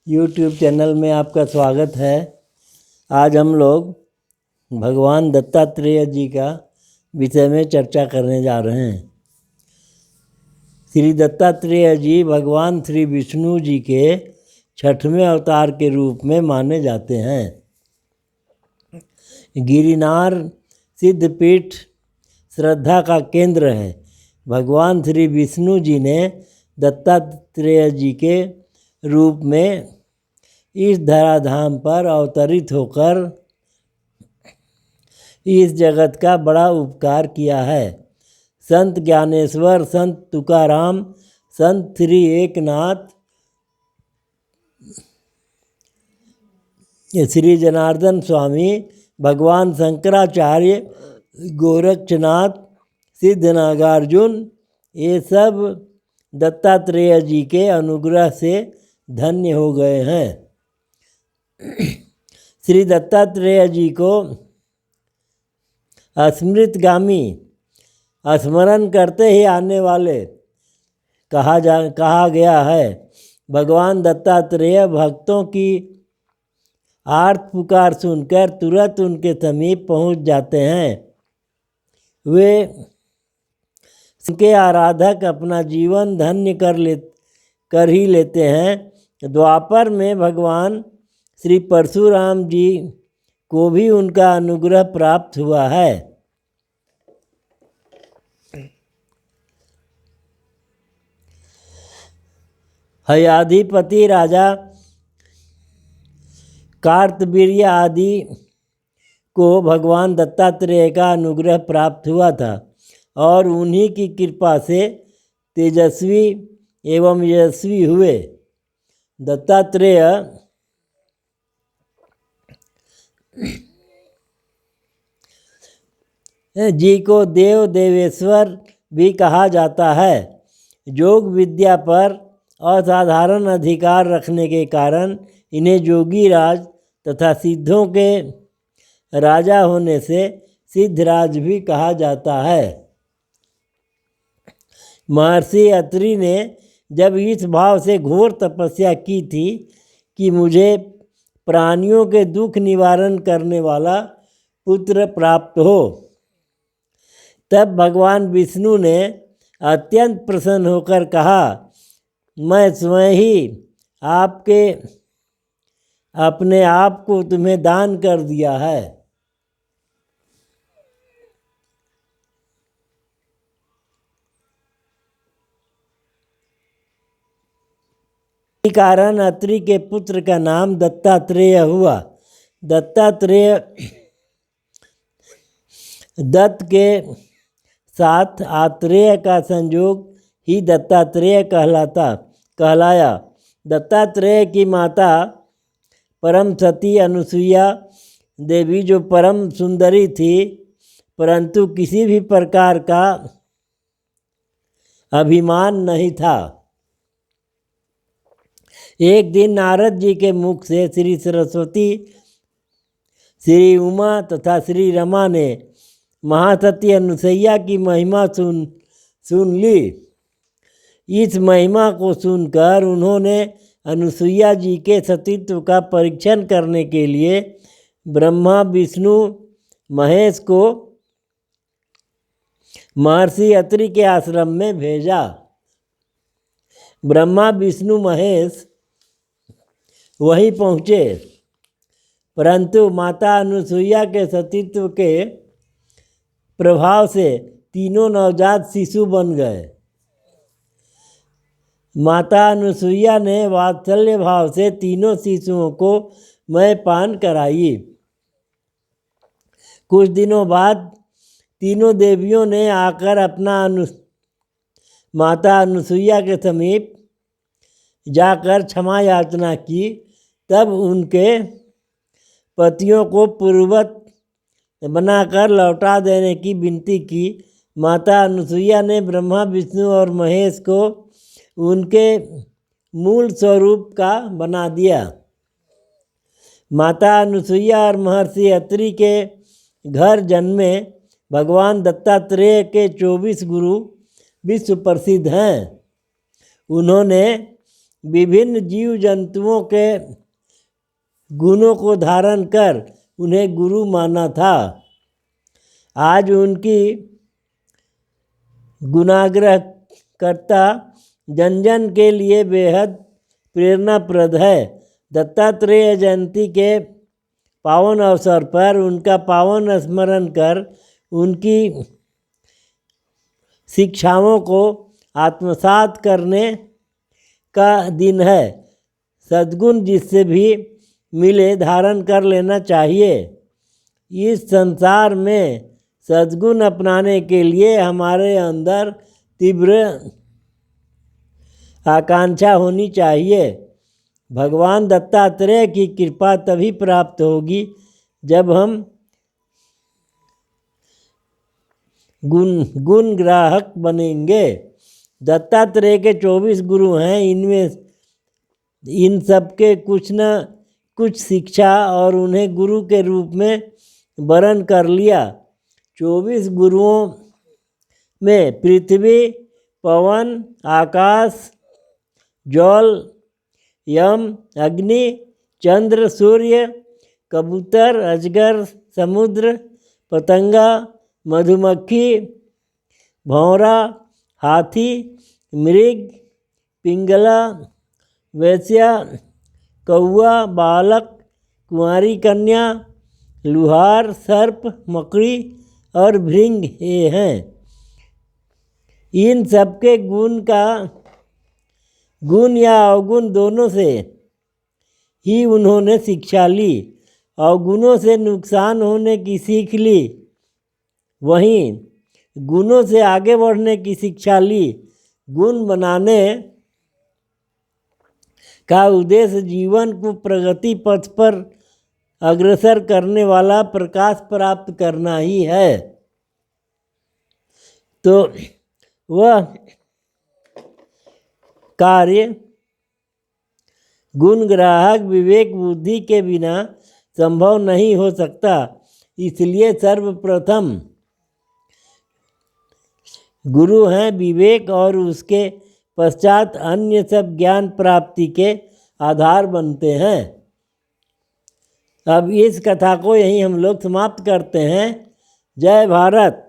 YouTube channel में आपका स्वागत है। आज हम लोग भगवान दत्तात्रेय जी का विषय में चर्चा करने जा रहे हैं। श्री दत्तात्रेय जी भगवान श्री विष्णु जी के 6वें अवतार के रूप में माने जाते हैं। गिरिनार सिद्धपीठ श्रद्धा का केंद्र है। भगवान श्री विष्णु जी ने दत्तात्रेय जी के रूप में इस धराधाम पर अवतरित होकर इस जगत का बड़ा उपकार किया है। संत ज्ञानेश्वर, संत तुकाराम, संत श्री एकनाथ, श्री जनार्दन स्वामी, भगवान शंकराचार्य, गोरक्षनाथ, सिद्ध नागार्जुन, ये सब दत्तात्रेय जी के अनुग्रह से धन्य हो गए हैं। श्री दत्तात्रेय जी को अस्मृतगामी, स्मरण करते ही आने वाले कहा गया है। भगवान दत्तात्रेय भक्तों की आर्त पुकार सुनकर तुरंत उनके समीप पहुंच जाते हैं। वे उनके आराधक अपना जीवन धन्य कर ही लेते हैं। द्वापर में भगवान श्री परशुराम जी को भी उनका अनुग्रह प्राप्त हुआ है। हयाधिपति राजा कार्तवीर्य आदि को भगवान दत्तात्रेय का अनुग्रह प्राप्त हुआ था और उन्हीं की कृपा से तेजस्वी एवं यशस्वी हुए। दत्तात्रेय जी को देव देवेश्वर भी कहा जाता है। योग विद्या पर असाधारण अधिकार रखने के कारण इन्हें योगी राज तथा सिद्धों के राजा होने से सिद्धराज भी कहा जाता है। महर्षि अत्रि ने जब इस भाव से घोर तपस्या की थी कि मुझे प्राणियों के दुख निवारण करने वाला पुत्र प्राप्त हो, तब भगवान विष्णु ने अत्यंत प्रसन्न होकर कहा, मैं स्वयं ही अपने आप को तुम्हें दान कर दिया है। इसी कारण अत्रि के पुत्र का नाम दत्तात्रेय हुआ। दत्तात्रेय दत्त के साथ आत्रेय का संयोग ही दत्तात्रेय कहलाया। दत्तात्रेय की माता परम सती अनुसुईया देवी जो परम सुंदरी थी, परंतु किसी भी प्रकार का अभिमान नहीं था। एक दिन नारद जी के मुख से श्री सरस्वती, श्री उमा तथा श्री रमा ने महासती अनुसुईया की महिमा सुन ली। इस महिमा को सुनकर उन्होंने अनुसुईया जी के सतीत्व का परीक्षण करने के लिए ब्रह्मा, विष्णु, महेश को महर्षि अत्रि के आश्रम में भेजा। ब्रह्मा, विष्णु, महेश वहीं पहुँचे, परंतु माता अनुसुईया के सतीत्व के प्रभाव से तीनों नवजात शिशु बन गए। माता अनुसुईया ने वात्सल्य भाव से तीनों शिशुओं को मय पान कराई। कुछ दिनों बाद तीनों देवियों ने आकर माता अनुसुईया के समीप जाकर क्षमा याचना की। तब उनके पतियों को पूर्ववत बनाकर लौटा देने की विनती की। माता अनुसुईया ने ब्रह्मा, विष्णु और महेश को उनके मूल स्वरूप का बना दिया। माता अनुसुईया और महर्षि अत्रि के घर जन्मे भगवान दत्तात्रेय के 24 गुरु विश्व प्रसिद्ध हैं। उन्होंने विभिन्न जीव जंतुओं के गुणों को धारण कर उन्हें गुरु माना था। आज उनकी गुणाग्रह करता जन जन के लिए बेहद प्रेरणाप्रद है। दत्तात्रेय जयंती के पावन अवसर पर उनका पावन स्मरण कर उनकी शिक्षाओं को आत्मसात करने का दिन है। सद्गुण जिससे भी मिले धारण कर लेना चाहिए। इस संसार में सद्गुण अपनाने के लिए हमारे अंदर तीव्र आकांक्षा होनी चाहिए। भगवान दत्तात्रेय की कृपा तभी प्राप्त होगी जब हम गुण ग्राहक बनेंगे। दत्तात्रेय के 24 गुरु हैं। इनमें इन सब के कुछ न कुछ शिक्षा और उन्हें गुरु के रूप में वरण कर लिया। 24 गुरुओं में पृथ्वी, पवन, आकाश, जल, यम, अग्नि, चंद्र, सूर्य, कबूतर, अजगर, समुद्र, पतंगा, मधुमक्खी, भौरा, हाथी, मृग, पिंगला, वैश्या, कौआ, बालक, कुंवारी कन्या, लुहार, सर्प, मकड़ी और भृंग ये हैं। इन सबके गुण या अवगुण दोनों से ही उन्होंने शिक्षा ली। अवगुणों से नुकसान होने की सीख ली, वहीं गुणों से आगे बढ़ने की शिक्षा ली। गुण बनाने का उद्देश्य जीवन को प्रगति पथ पर अग्रसर करने वाला प्रकाश प्राप्त करना ही है। तो वह कार्य गुण ग्राहक विवेक बुद्धि के बिना संभव नहीं हो सकता। इसलिए सर्वप्रथम गुरु हैं विवेक और उसके पश्चात अन्य सब ज्ञान प्राप्ति के आधार बनते हैं। अब इस कथा को यहीं हम लोग समाप्त करते हैं। जय भारत।